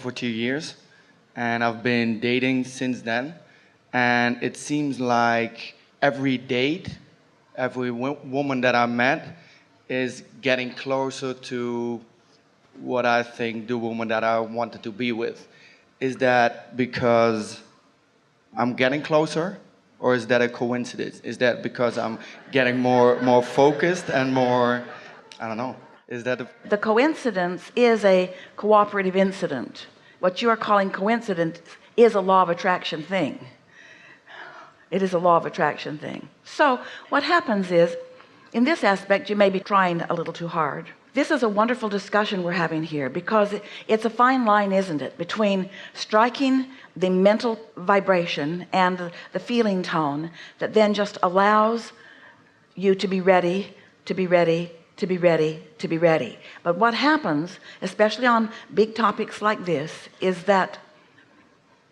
for 2 years, and I've been dating since then. And it seems like every date, every woman that I met is getting closer to what I think the woman that I wanted to be with. Is that because I'm getting closer, or is that a coincidence? Is that because I'm getting more focused and more, I don't know. Is that The coincidence is a cooperative incident. What you are calling coincidence is a law of attraction thing. It is a law of attraction thing. So what happens is, in this aspect, you may be trying a little too hard. This is a wonderful discussion we're having here, because it's a fine line, isn't it, between striking the mental vibration and the feeling tone that then just allows you to be ready, to be ready, to be ready, to be ready. But what happens, especially on big topics like this, is that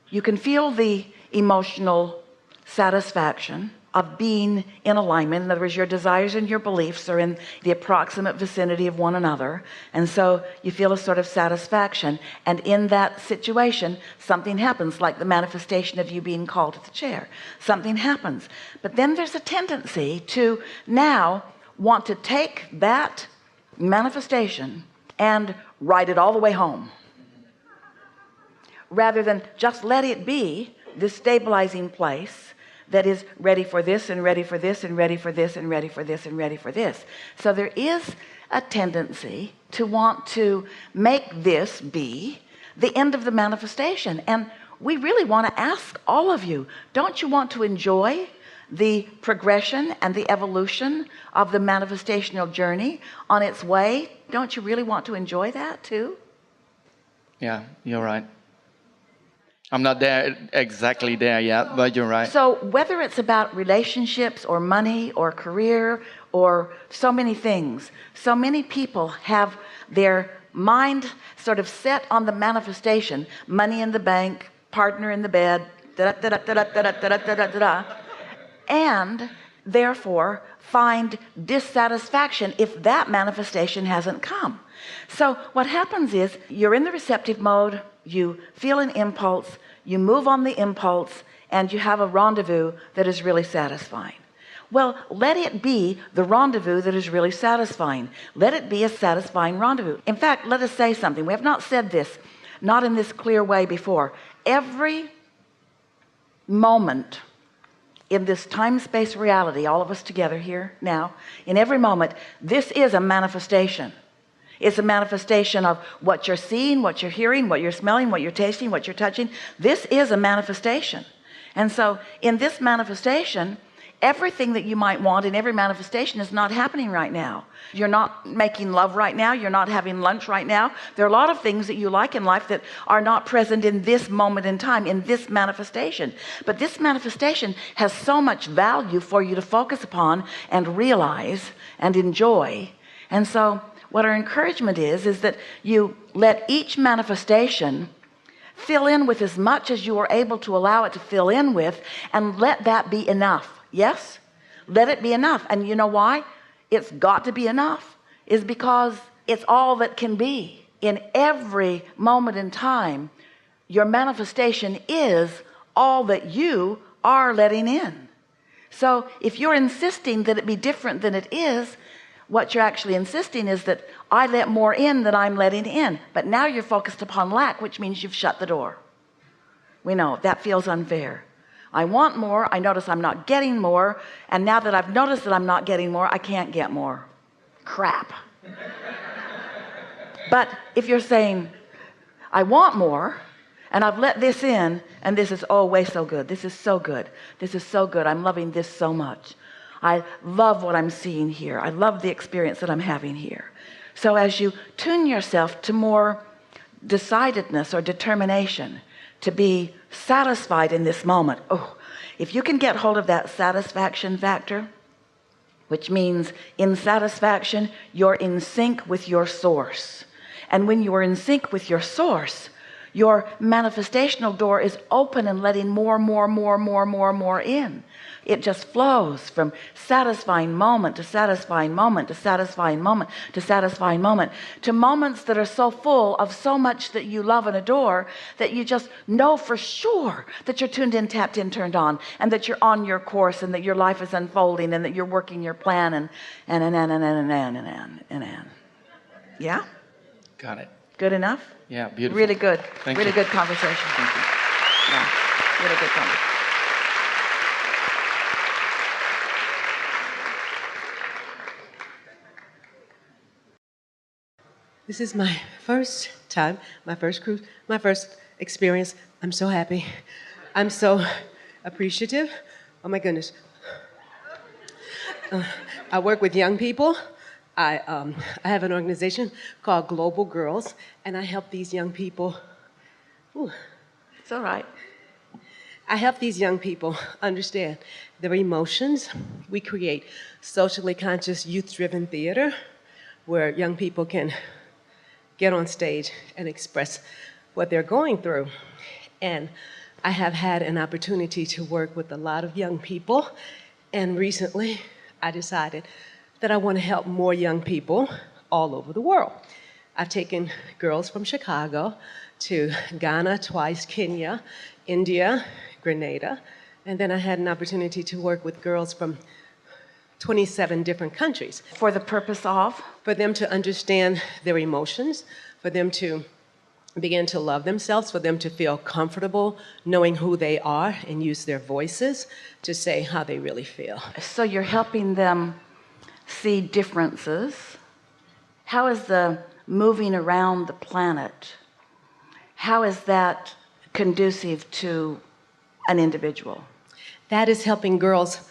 you can feel the emotional satisfaction of being in alignment. In other words, your desires and your beliefs are in the approximate vicinity of one another, and so you feel a sort of satisfaction. And in that situation, something happens, like the manifestation of you being called to the chair. Something happens, but then there's a tendency to now want to take that manifestation and ride it all the way home, rather than just let it be this stabilizing place that is ready for this and ready for this and ready for this and ready for this and ready for this. So there is a tendency to want to make this be the end of the manifestation. And we really want to ask all of you, don't you want to enjoy the progression and the evolution of the manifestational journey on its way? Don't you really want to enjoy that too? Yeah, you're right. I'm not there exactly there yet, but you're right. So whether it's about relationships or money or career or so many things, so many people have their mind sort of set on the manifestation: money in the bank, partner in the bed, and therefore find dissatisfaction if that manifestation hasn't come. So what happens is, you're in the receptive mode, you feel an impulse, you move on the impulse, and you have a rendezvous that is really satisfying. Well, let it be the rendezvous that is really satisfying. Let it be a satisfying rendezvous. In fact, let us say something. We have not said this, not in this clear way before. Every moment in this time-space reality, all of us together here now, in every moment, this is a manifestation. It's a manifestation of what you're seeing, what you're hearing, what you're smelling, what you're tasting, what you're touching. This is a manifestation. And so in this manifestation, everything that you might want in every manifestation is not happening right now. You're not making love right now. You're not having lunch right now. There are a lot of things that you like in life that are not present in this moment in time, in this manifestation. But this manifestation has so much value for you to focus upon and realize and enjoy. And so what our encouragement is that you let each manifestation fill in with as much as you are able to allow it to fill in with, and let that be enough. Yes, let it be enough. And you know why it's got to be enough? Is because it's all that can be. In every moment in time, your manifestation is all that you are letting in. So if you're insisting that it be different than it is, what you're actually insisting is that I let more in than I'm letting in. But now you're focused upon lack, which means you've shut the door. We know that feels unfair. I want more. I notice I'm not getting more. And now that I've noticed that I'm not getting more, I can't get more. Crap. But if you're saying, I want more, and I've let this in, and this is, oh, way so good. This is so good. This is so good. I'm loving this so much. I love what I'm seeing here. I love the experience that I'm having here. So as you tune yourself to more decidedness or determination to be satisfied in this moment, oh, if you can get hold of that satisfaction factor, which means in satisfaction, you're in sync with your source. And when you are in sync with your source, Your manifestational door is open and letting more in. It just flows from satisfying moment to satisfying moment to satisfying moment to satisfying moment to moments that are so full of so much that you love and adore that you just know for sure that you're tuned in, tapped in, turned on, and that you're on your course, and that your life is unfolding, and that you're working your plan, and yeah. Got it. Good enough? Yeah, beautiful. Really good. Thank really you. good conversation. Thank you. Yeah, really good conversation. This is my first time, my first cruise, my first experience. I'm so happy. I'm so appreciative. Oh my goodness. I work with young people. I have an organization called Global Girls, and I help these young people. It's all right. I help these young people understand their emotions. We create socially conscious, youth-driven theater where young people can get on stage and express what they're going through. And I have had an opportunity to work with a lot of young people, and recently I decided that I want to help more young people all over the world. I've taken girls from Chicago to Ghana, twice Kenya, India, Grenada, and then I had an opportunity to work with girls from 27 different countries. For the purpose of? For them to understand their emotions, for them to begin to love themselves, for them to feel comfortable knowing who they are and use their voices to say how they really feel. So you're helping them see differences. How is the moving around the planet, how is that conducive to an individual? That is helping girls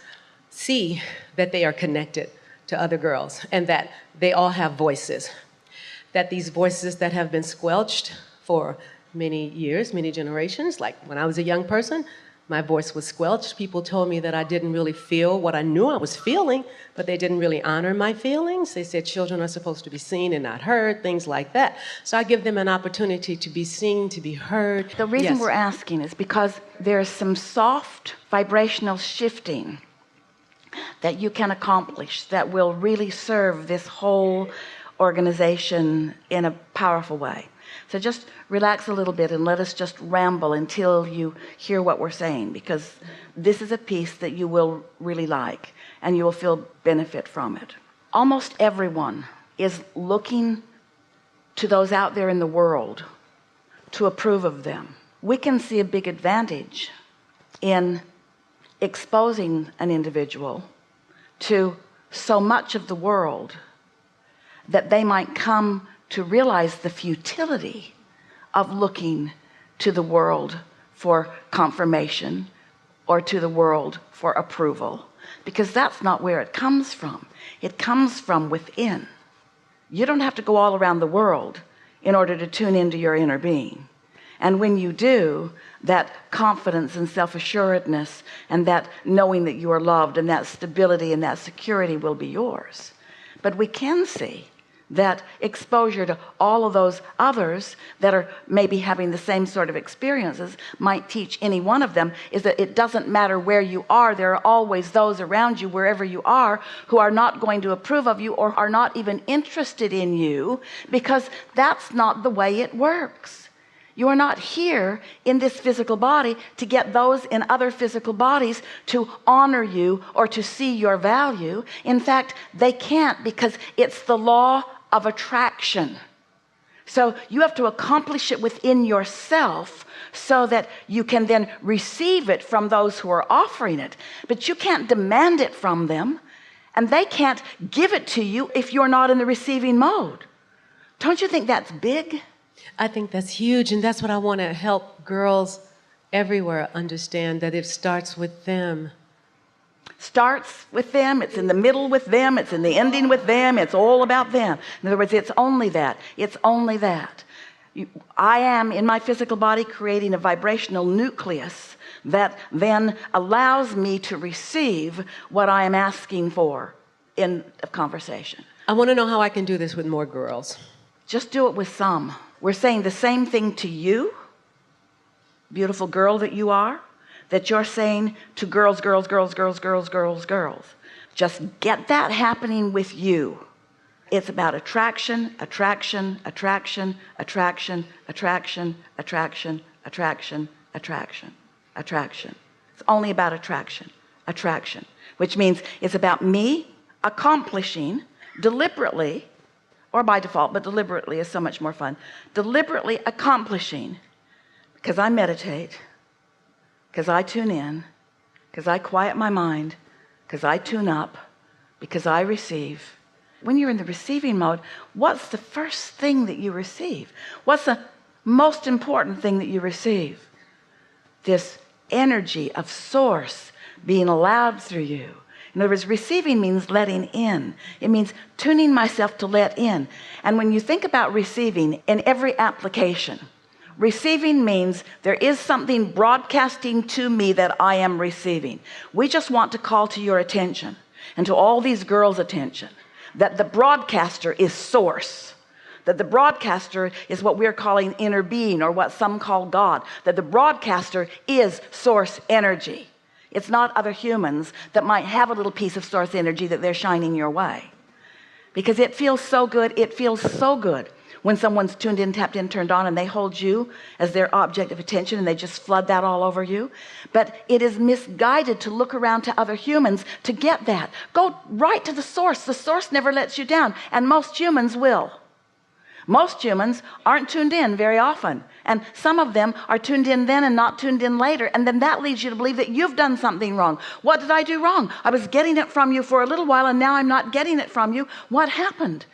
see that they are connected to other girls and that they all have voices. That these voices that have been squelched for many years, many generations, like when I was a young person, my voice was squelched. People told me that I didn't really feel what I knew I was feeling, but they didn't really honor my feelings. They said children are supposed to be seen and not heard, things like that. So I give them an opportunity to be seen, to be heard. The reason Yes. we're asking is because there's some soft vibrational shifting that you can accomplish that will really serve this whole organization in a powerful way. So just relax a little bit and let us just ramble until you hear what we're saying, because this is a piece that you will really like and you will feel benefit from it. Almost everyone is looking to those out there in the world to approve of them. We can see a big advantage in exposing an individual to so much of the world that they might come to realize the futility of looking to the world for confirmation or to the world for approval, because that's not where it comes from. It comes from within. You don't have to go all around the world in order to tune into your inner being. And when you do, that confidence and self-assuredness and that knowing that you are loved and that stability and that security will be yours. But we can see that exposure to all of those others that are maybe having the same sort of experiences might teach any one of them is that it doesn't matter where you are. There are always those around you, wherever you are, who are not going to approve of you or are not even interested in you, because that's not the way it works. You are not here in this physical body to get those in other physical bodies to honor you or to see your value. In fact, they can't, because it's the law of attraction. So you have to accomplish it within yourself so that you can then receive it from those who are offering it. But you can't demand it from them, and they can't give it to you if you're not in the receiving mode. Don't you think that's big? I think that's huge, and that's what I want to help girls everywhere understand, that it starts with them. Starts with them, it's in the middle with them, it's in the ending with them, it's all about them. In other words, it's only that. It's only that. I am in my physical body creating a vibrational nucleus that then allows me to receive what I am asking for in a conversation. I want to know how I can do this with more girls. Just do it with some. We're saying the same thing to you beautiful girl that you are, that you're saying to girls, girls, girls, girls, girls, girls, girls. Just get that happening with you. It's about attraction, attraction, attraction, attraction, attraction, attraction, attraction, attraction, attraction. It's only about attraction, attraction, which means it's about me accomplishing deliberately, or by default, but deliberately is so much more fun, deliberately accomplishing, because I meditate, because I tune in, because I quiet my mind, because I tune up, because I receive. When you're in the receiving mode, what's the first thing that you receive? What's the most important thing that you receive? This energy of source being allowed through you. In other words, receiving means letting in. It means tuning myself to let in. And when you think about receiving in every application, receiving means there is something broadcasting to me that I am receiving. We just want to call to your attention and to all these girls' attention that the broadcaster is source, that the broadcaster is what we're calling inner being, or what some call God, that the broadcaster is source energy. It's not other humans that might have a little piece of source energy that they're shining your way, because it feels so good. It feels so good when someone's tuned in, tapped in, turned on, and they hold you as their object of attention, and they just flood that all over you. But it is misguided to look around to other humans to get that. Go right to the source. The source never lets you down, and most humans will. Most humans aren't tuned in very often, and some of them are tuned in then and not tuned in later, and then that leads you to believe that you've done something wrong. What did I do wrong? I was getting it from you for a little while, and now I'm not getting it from you. What happened?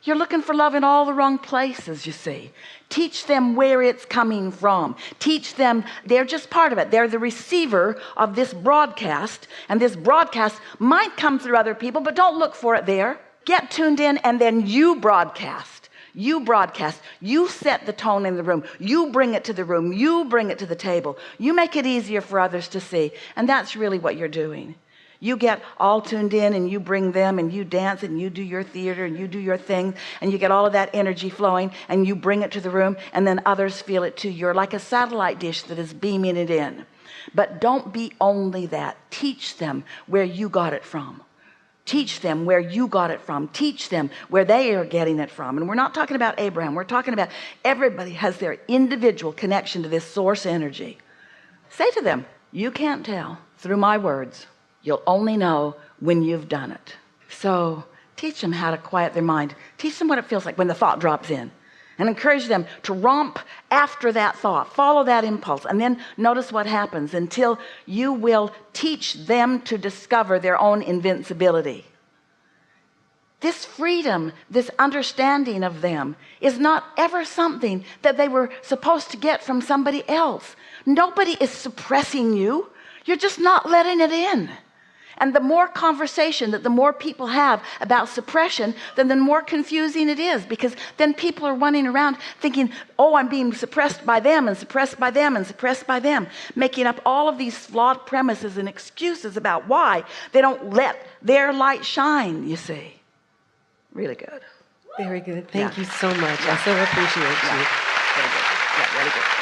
You're looking for love in all the wrong places, you see. Teach them where it's coming from. Teach them they're just part of it. They're the receiver of this broadcast, and this broadcast might come through other people, but don't look for it there. Get tuned in, and then you broadcast. You broadcast. You set the tone in the room. You bring it to the room. You bring it to the table. You make it easier for others to see, and that's really what you're doing. You get all tuned in, and you bring them, and you dance, and you do your theater, and you do your thing, and you get all of that energy flowing, and you bring it to the room, and then others feel it too. You're like a satellite dish that is beaming it in. But don't be only that. Teach them where you got it from. Teach them where you got it from. Teach them where they are getting it from. And we're not talking about Abraham. We're talking about everybody has their individual connection to this source energy. Say to them, you can't tell through my words. You'll only know when you've done it. So teach them how to quiet their mind. Teach them what it feels like when the thought drops in, and encourage them to romp after that thought. Follow that impulse, and then notice what happens until you will teach them to discover their own invincibility. This freedom, this understanding of them is not ever something that they were supposed to get from somebody else. Nobody is suppressing you. You're just not letting it in. And the more conversation that the more people have about suppression, then the more confusing it is, because then people are running around thinking, oh, I'm being suppressed by them and suppressed by them and suppressed by them, making up all of these flawed premises and excuses about why they don't let their light shine, you see. Really good. Very good. Thank Yeah. you so much. I so appreciate you. Very good. Yeah, really good.